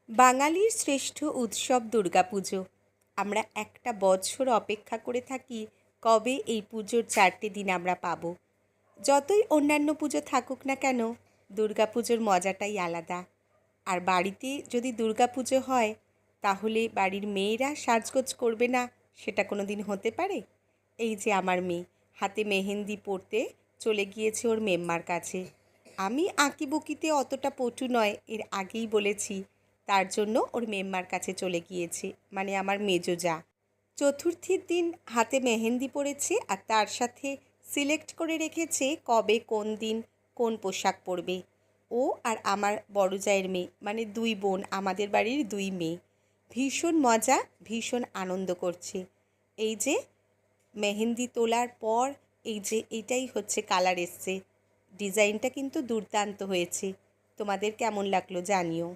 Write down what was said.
বাঙালির শ্রেষ্ঠ উৎসব দুর্গাপুজো। আমরা একটা বছর অপেক্ষা করে থাকি কবে এই পুজোর 4টে দিন আমরা পাবো। যতই অন্যান্য পুজো থাকুক না কেন, দুর্গাপুজোর মজাটাই আলাদা। আর বাড়িতে যদি দুর্গাপুজো হয়, তাহলে বাড়ির মেয়েরা সাজগোজ করবে না, সেটা কোনো দিন হতে পারে? এই যে আমার মেয়ে হাতে মেহেন্দি পরতে চলে গিয়েছে ওর মেম্মার কাছে। আমি আঁকিবুকিতে অতটা পটু নয়, এর আগেই বলেছি। তার জন্য ওর মেম্মার কাছে চলে গিয়েছে, মানে আমার মেজো যা। চতুর্থীর দিন হাতে মেহেন্দি পরেছে আর তার সাথে সিলেক্ট করে রেখেছে কবে কোন দিন কোন পোশাক পরবে। ও আর আমার বড় জায়ের মেয়ে, মানে দুই বোন, আমাদের বাড়ির দুই মেয়ে ভীষণ মজা, ভীষণ আনন্দ করছে। এই যে মেহেন্দি তোলার পর এই যে এটাই হচ্ছে কালার এসছে, ডিজাইনটা কিন্তু দুর্দান্ত হয়েছে। তোমাদের কেমন লাগলো জানিও।